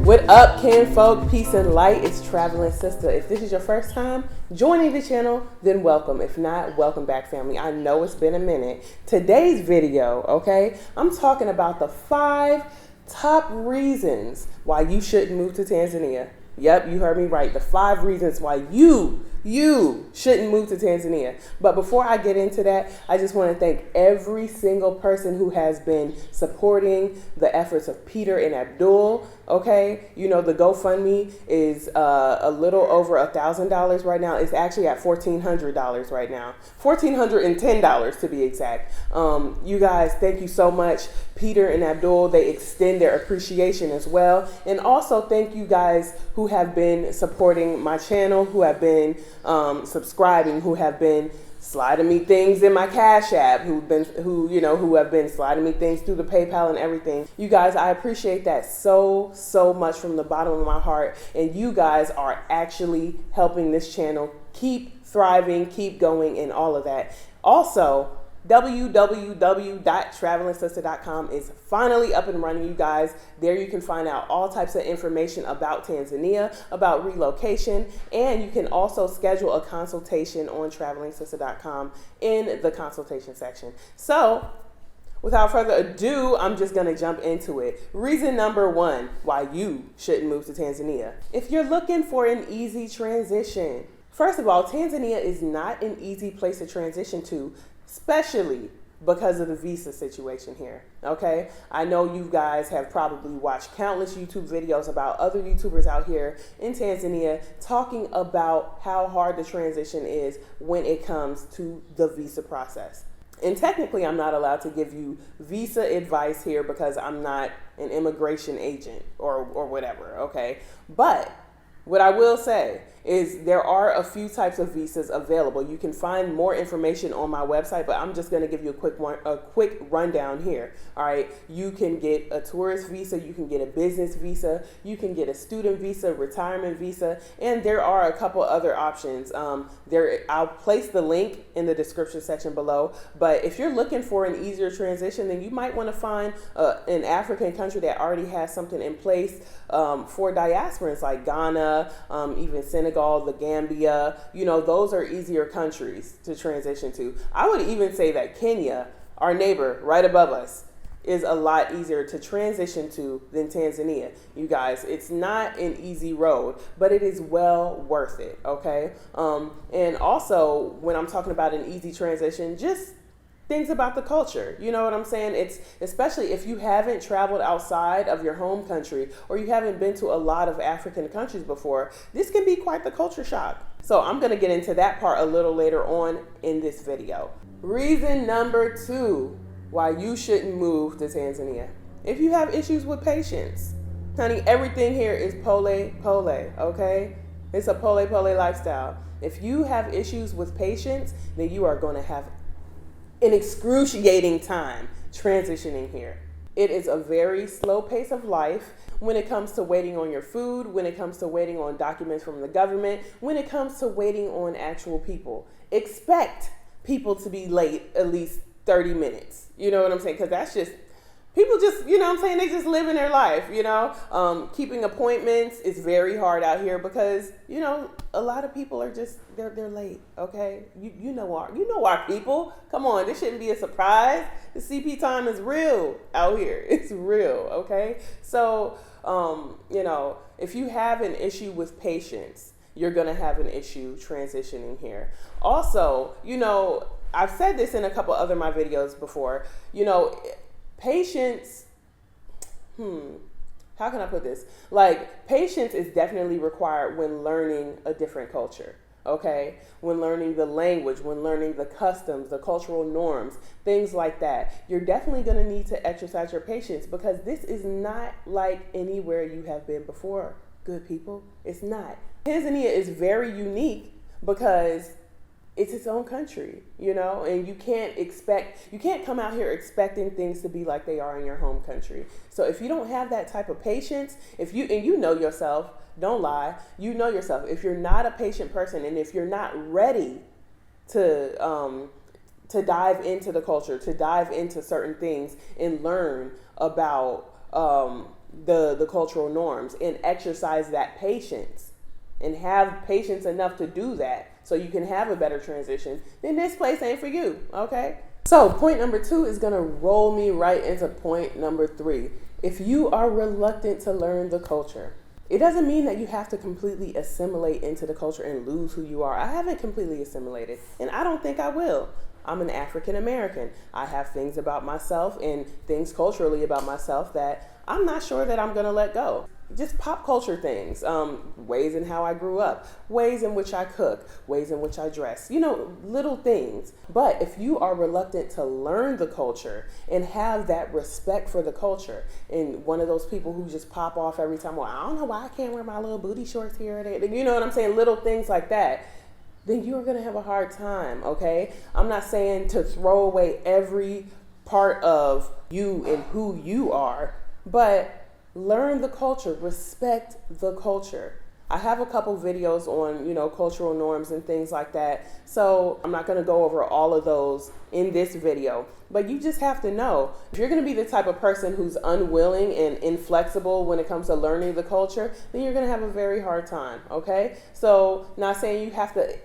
What up, kinfolk, peace and light? It's Traveling Sista. If this is your first time joining the channel, then welcome. If not, welcome back, family. I know it's been a minute. Today's video, okay, I'm talking about the 5 top reasons why you shouldn't move to Tanzania. Yep, you heard me right. The 5 reasons why you shouldn't move to Tanzania. But before I get into that, I just want to thank every single person who has been supporting the efforts of Peter and Abdul. Okay, you know, the GoFundMe is a little over $1,000 right now. It's actually at $1,400 right now, $1,410 to be exact. You guys, thank you so much. Peter and Abdul, they extend their appreciation as well. And also thank you guys who have been supporting my channel, who have been subscribing, who have been sliding me things in my CashApp, who have been sliding me things through the PayPal and everything. You guys, I appreciate that so much from the bottom of my heart. And you guys are actually helping this channel keep thriving, keep going, and all of that. Also, www.travelingsista.com is finally up and running, you guys. There you can find out all types of information about Tanzania, about relocation, and you can also schedule a consultation on travelingsista.com in the consultation section. So, without further ado, I'm just going to jump into it. Reason number 1 why you shouldn't move to Tanzania. If you're looking for an easy transition. First of all, Tanzania is not an easy place to transition to, especially because of the visa situation here, okay? I know you guys have probably watched countless YouTube videos about other YouTubers out here in Tanzania talking about how hard the transition is when it comes to the visa process. And technically, I'm not allowed to give you visa advice here because I'm not an immigration agent or whatever, okay? But what I will say is there are a few types of visas available. You can find more information on my website, but I'm just going to give you a quick rundown here. All right, you can get a tourist visa, you can get a business visa, you can get a student visa, retirement visa, and there are a couple other options. I'll place the link in the description section below. But if you're looking for an easier transition, then you might want to find an African country that already has something in place for diasporans like Ghana, even Senegal, the Gambia. You know, those are easier countries to transition to. I would even say that Kenya, our neighbor right above us, is a lot easier to transition to than Tanzania. You guys, it's not an easy road, but it is well worth it, okay? And also, when I'm talking about an easy transition, just things about the culture. You know what I'm saying? It's especially if you haven't traveled outside of your home country or you haven't been to a lot of African countries before, this can be quite the culture shock. So I'm going to get into that part a little later on in this video. Reason number 2 why you shouldn't move to Tanzania. If you have issues with patience, honey, everything here is pole, okay? It's a pole lifestyle. If you have issues with patience, then you are going to have an excruciating time transitioning here. It is a very slow pace of life when it comes to waiting on your food, when it comes to waiting on documents from the government, when it comes to waiting on actual people. Expect people to be late at least 30 minutes. You know what I'm saying? Because that's just, people just, you know what I'm saying? They just living their life, you know? Keeping appointments is very hard out here because, you know, a lot of people are just, they're late, okay? You know our people. Come on, this shouldn't be a surprise. The CP time is real out here. It's real, okay? So, you know, if you have an issue with patience, you're going to have an issue transitioning here. Also, you know, I've said this in a couple other my videos before, you know, patience, how can I put this? Like, patience is definitely required when learning a different culture, okay? When learning the language, when learning the customs, the cultural norms, things like that. You're definitely going to need to exercise your patience because this is not like anywhere you have been before, good people. It's not. Tanzania is very unique because it's its own country, you know, and you can't come out here expecting things to be like they are in your home country. So if you don't have that type of patience, you know yourself, don't lie, you know yourself, if you're not a patient person and if you're not ready to to dive into the culture, to dive into certain things and learn about the cultural norms and exercise that patience and have patience enough to do that so you can have a better transition, then this place ain't for you, okay? So point number 2 is gonna roll me right into point number 3. If you are reluctant to learn the culture, it doesn't mean that you have to completely assimilate into the culture and lose who you are. I haven't completely assimilated, and I don't think I will. I'm an African American. I have things about myself and things culturally about myself that I'm not sure that I'm gonna let go. Just pop culture things, ways in how I grew up, ways in which I cook, ways in which I dress, little things. But if you are reluctant to learn the culture and have that respect for the culture, and one of those people who just pop off every time, well, I don't know why I can't wear my little booty shorts here or there, you know what I'm saying, little things like that, then you're going to have a hard time, okay? I'm not saying to throw away every part of you and who you are, but learn the culture, respect the culture. I have a couple videos on, cultural norms and things like that. So I'm not going to go over all of those in this video, but you just have to know if you're going to be the type of person who's unwilling and inflexible when it comes to learning the culture, then you're going to have a very hard time. Okay. So not saying you have to,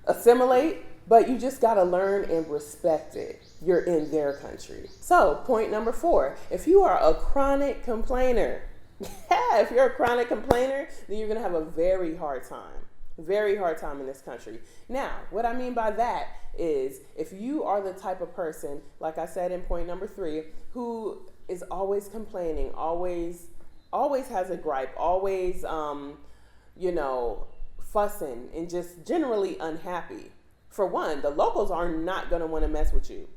assimilate, but you just got to learn and respect it. You're in their country. So point number 4, if you are a chronic complainer, if you're a chronic complainer, then you're going to have a very hard time in this country. Now, what I mean by that is if you are the type of person, like I said in point number 3, who is always complaining, always has a gripe, always, fussing and just generally unhappy. For one, the locals are not going to want to mess with you.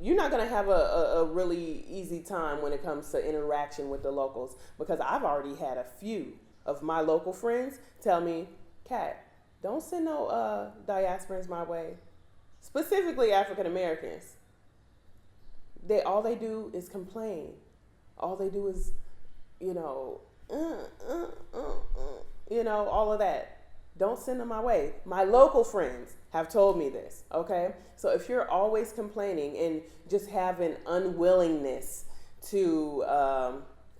You're not going to have a really easy time when it comes to interaction with the locals, because I've already had a few of my local friends tell me, Kat, don't send no diasporans my way, specifically African Americans. All they do is complain. All they do is, all of that. Don't send them my way. My local friends have told me this, okay? So if you're always complaining and just have an unwillingness to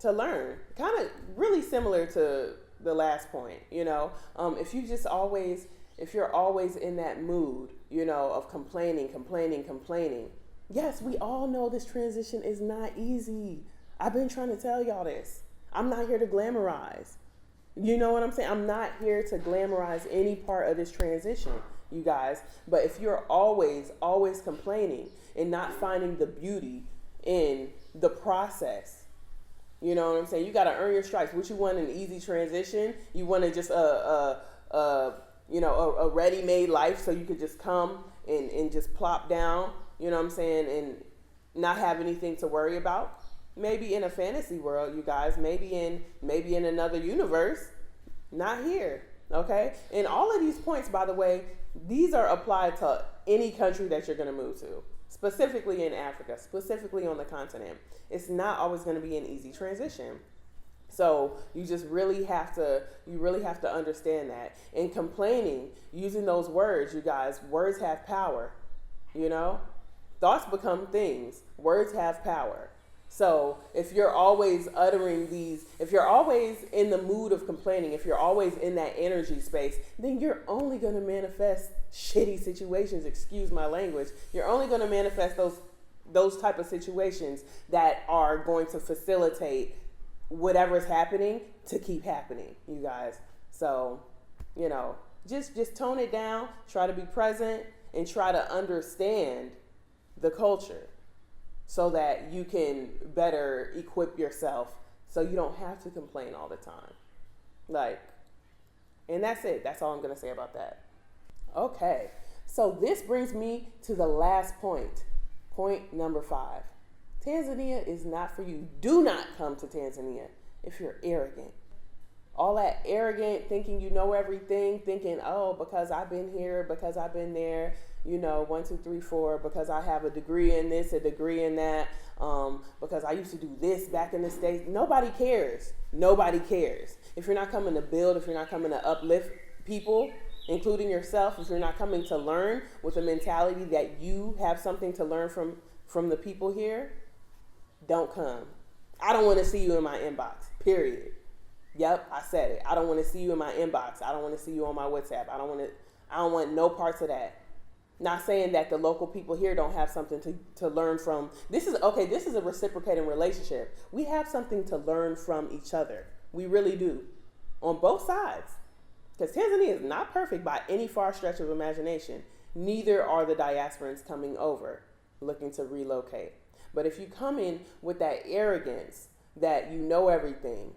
learn, kind of really similar to the last point, if you're always in that mood, of complaining. Yes, we all know this transition is not easy. I've been trying to tell y'all this. I'm not here to glamorize. You know what I'm saying? I'm not here to glamorize any part of this transition, you guys. But if you're always complaining and not finding the beauty in the process, you know what I'm saying? You got to earn your stripes. What you want, an easy transition? You want to just a ready-made life so you could just come and just plop down, you know what I'm saying, and not have anything to worry about? Maybe in a fantasy world, you guys, maybe in another universe, not here, okay? And all of these points, by the way, these are applied to any country that you're going to move to, specifically in Africa, specifically on the continent. It's not always going to be an easy transition. So you just really have to understand that. And complaining, using those words, you guys, words have power, Thoughts become things. Words have power. So if you're always if you're always in the mood of complaining, if you're always in that energy space, then you're only going to manifest shitty situations, excuse my language. You're only going to manifest those type of situations that are going to facilitate whatever's happening to keep happening, you guys. So, just tone it down, try to be present, and try to understand the culture, so that you can better equip yourself so you don't have to complain all the time. And that's it. That's all I'm going to say about that. Okay. So this brings me to the last point. Point number 5. Tanzania is not for you. Do not come to Tanzania if you're arrogant. All that arrogant thinking you know everything, thinking, oh, because I've been here, because I've been there, 1, 2, 3, 4, because I have a degree in this, a degree in that, because I used to do this back in the States. Nobody cares. Nobody cares. If you're not coming to build, if you're not coming to uplift people including yourself, if you're not coming to learn with a mentality that you have something to learn from the people here, don't come. I don't want to see you in my inbox, period. Yep, I said it. I don't want to see you in my inbox. I don't want to see you on my WhatsApp. I don't want no parts of that. Not saying that the local people here don't have something to learn from. This is a reciprocating relationship. We have something to learn from each other. We really do. On both sides. Because Tanzania is not perfect by any far stretch of imagination. Neither are the diasporans coming over looking to relocate. But if you come in with that arrogance that you know everything,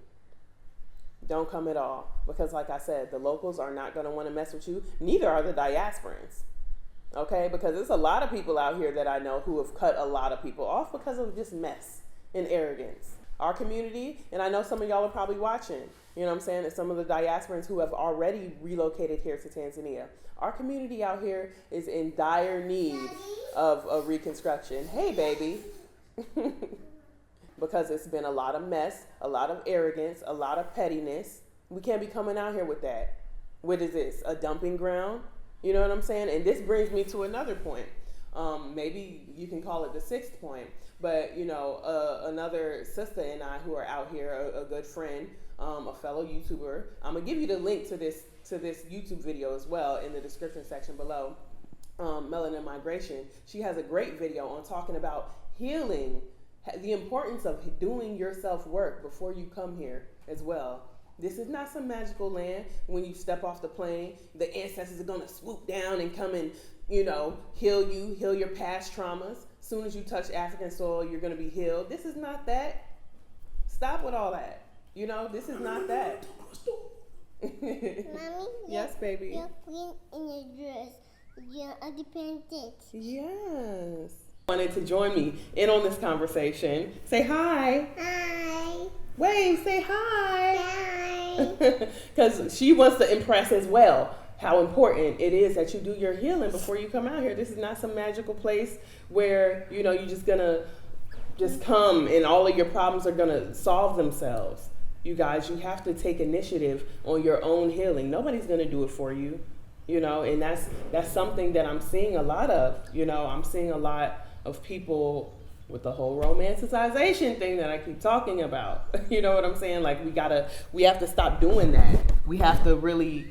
don't come at all. Because like I said, the locals are not going to want to mess with you. Neither are the diasporans. Okay? Because there's a lot of people out here that I know who have cut a lot of people off because of just mess and arrogance. Our community, and I know some of y'all are probably watching, you know what I'm saying, and some of the diasporans who have already relocated here to Tanzania. Our community out here is in dire need of reconstruction. Hey, baby. Because it's been a lot of mess, a lot of arrogance, a lot of pettiness. We can't be coming out here with that. What is this? A dumping ground? You know what I'm saying? And this brings me to another point. Maybe you can call it the sixth point. But, you know, another sister and I who are out here, a good friend, a fellow YouTuber. I'm going to give you the link to this YouTube video as well in the description section below. Melanin Migration. She has a great video on talking about healing, the importance of doing your self-work before you come here as well. This is not some magical land. When you step off the plane, the ancestors are going to swoop down and come and, you know, heal your past traumas. As soon as you touch African soil, you're going to be healed. This is not that. Stop with all that. You know, this is not that. Mommy? Yes, baby. You're clean in your dress. You're independent. Yes. Wanted to join me in on this conversation. Say hi. Hi. Wave, say hi. Hi. Because she wants to impress as well how important it is that you do your healing before you come out here. This is not some magical place where, you know, you're just gonna come and all of your problems are gonna solve themselves. You guys, you have to take initiative on your own healing. Nobody's gonna do it for you, you know, and that's something that I'm seeing a lot of. You know, I'm seeing a lot of people with the whole romanticization thing that I keep talking about. You know what I'm saying? Like we have to stop doing that. We have to really,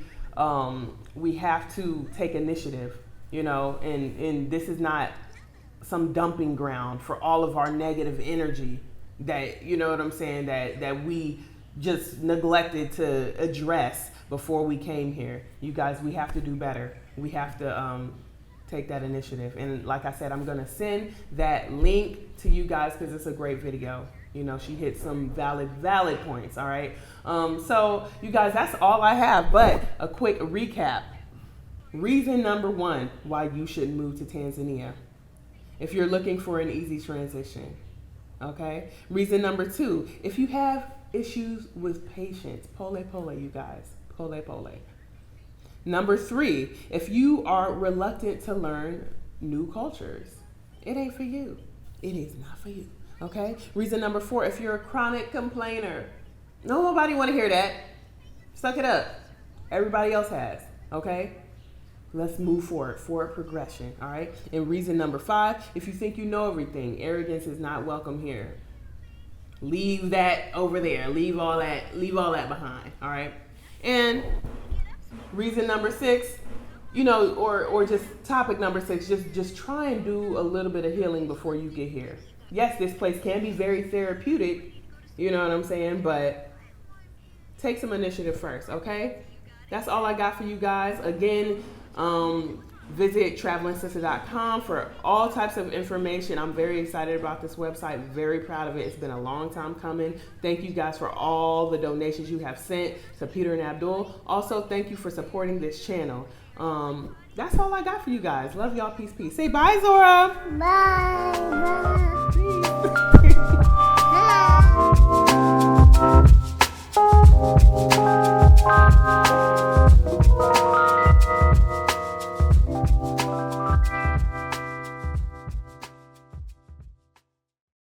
we have to take initiative, you know, and this is not some dumping ground for all of our negative energy that, you know what I'm saying, that we just neglected to address before we came here. You guys, we have to do better. We have to take that initiative. And like I said, I'm going to send that link to you guys because it's a great video. You know, she hit some valid points. All right. So you guys, that's all I have. But a quick recap. Reason number 1 why you should move to Tanzania if you're looking for an easy transition. Okay. Reason number 2, if you have issues with patience, pole, you guys, pole. Number 3, if you are reluctant to learn new cultures, it ain't for you. It is not for you. Okay. Reason number 4, if you're a chronic complainer, nobody want to hear that. Suck it up. Everybody else has. Okay. Let's move forward progression. All right. And reason number 5, if you think you know everything, arrogance is not welcome here. Leave that over there. Leave all that behind. All right. And reason number 6, you know, or just topic number 6, just try and do a little bit of healing before you get here. Yes, this place can be very therapeutic, you know what I'm saying, but take some initiative first, okay? That's all I got for you guys. Again, visit travelingsista.com for all types of information. I'm very excited about this website, very proud of it. It's been a long time coming. Thank you guys for all the donations you have sent to Peter and Abdul. Also, thank you for supporting this channel. That's all I got for you guys. Love y'all. Peace. Say bye, Zora. Bye. Peace.